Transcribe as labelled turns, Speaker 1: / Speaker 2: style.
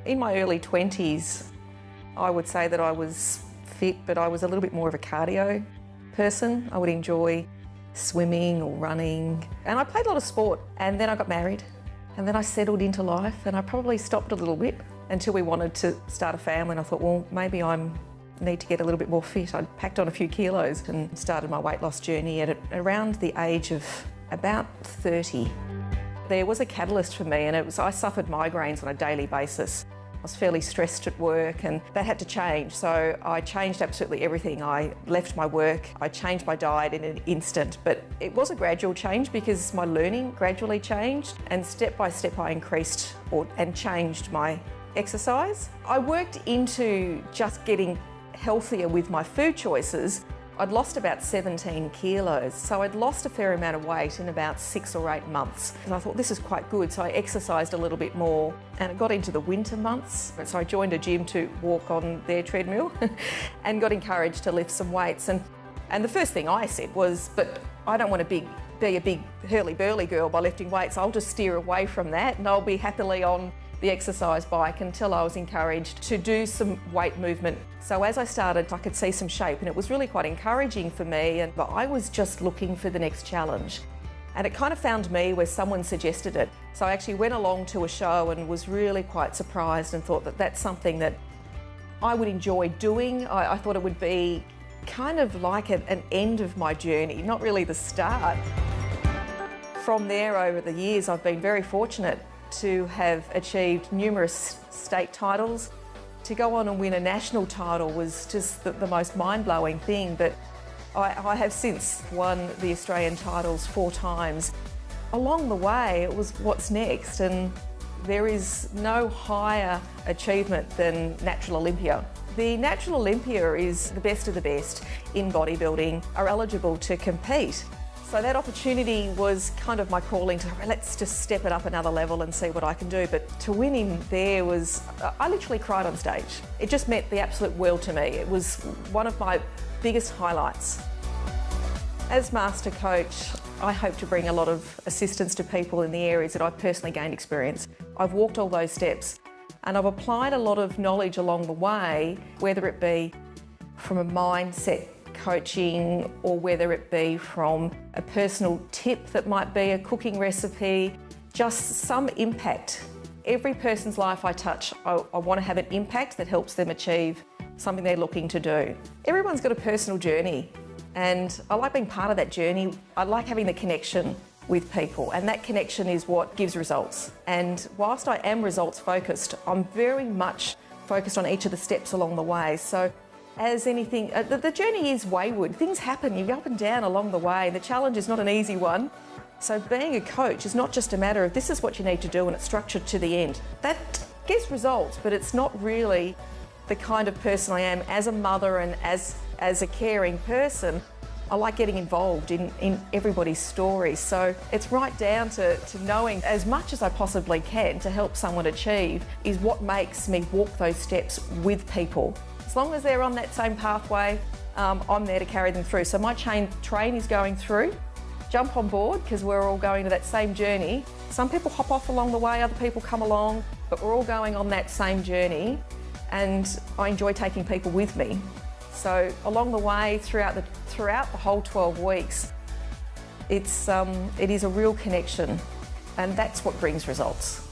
Speaker 1: In my early 20s, I would say that I was fit, but I was a little bit more of a cardio person. I would enjoy swimming or running, and I played a lot of sport. And then I got married, and then I settled into life, and I probably stopped a little bit until we wanted to start a family, and I thought, well, maybe I need to get a little bit more fit. I packed on a few kilos and started my weight loss journey at around the age of about 30. There was a catalyst for me, and it was I suffered migraines on a daily basis. I was fairly stressed at work, and that had to change. So I changed absolutely everything. I left my work, I changed my diet in an instant, but it was a gradual change because my learning gradually changed, and step by step I increased and changed my exercise. I worked into just getting healthier with my food choices. I'd lost about 17 kilos, so I'd lost a fair amount of weight in about 6 or 8 months. And I thought this is quite good, so I exercised a little bit more, and it got into the winter months. So I joined a gym to walk on their treadmill and got encouraged to lift some weights. And the first thing I said was, but I don't want to be a big hurly-burly girl by lifting weights. I'll just steer away from that, and I'll be happily on the exercise bike until I was encouraged to do some weight movement. So as I started, I could see some shape, and it was really quite encouraging for me, but I was just looking for the next challenge. And it kind of found me where someone suggested it. So I actually went along to a show and was really quite surprised and thought that that's something that I would enjoy doing. I thought it would be kind of like an end of my journey, not really the start. From there, over the years, I've been very fortunate to have achieved numerous state titles. To go on and win a national title was just the most mind-blowing thing, but I have since won the Australian titles 4 times. Along the way, it was what's next, and there is no higher achievement than Natural Olympia. The Natural Olympia is the best of the best in bodybuilding are eligible to compete. So that opportunity was kind of my calling to, let's just step it up another level and see what I can do. But to win in there was, I literally cried on stage. It just meant the absolute world to me. It was one of my biggest highlights. As Master Coach, I hope to bring a lot of assistance to people in the areas that I've personally gained experience. I've walked all those steps, and I've applied a lot of knowledge along the way, whether it be from a mindset coaching or whether it be from a personal tip that might be a cooking recipe, just some impact. Every person's life I touch, I want to have an impact that helps them achieve something they're looking to do. Everyone's got a personal journey, and I like being part of that journey. I like having the connection with people, and that connection is what gives results. And whilst I am results focused, I'm very much focused on each of the steps along the way. So as anything, the journey is wayward. Things happen, you go up and down along the way. The challenge is not an easy one. So being a coach is not just a matter of this is what you need to do and it's structured to the end. That gives results, but it's not really the kind of person I am as a mother and as a caring person. I like getting involved in everybody's story. So it's right down to knowing as much as I possibly can to help someone achieve is what makes me walk those steps with people. As long as they're on that same pathway, I'm there to carry them through. So my train is going through. Jump on board because we're all going to that same journey. Some people hop off along the way, other people come along, but we're all going on that same journey, and I enjoy taking people with me. So along the way, throughout the whole 12 weeks, it is a real connection, and that's what brings results.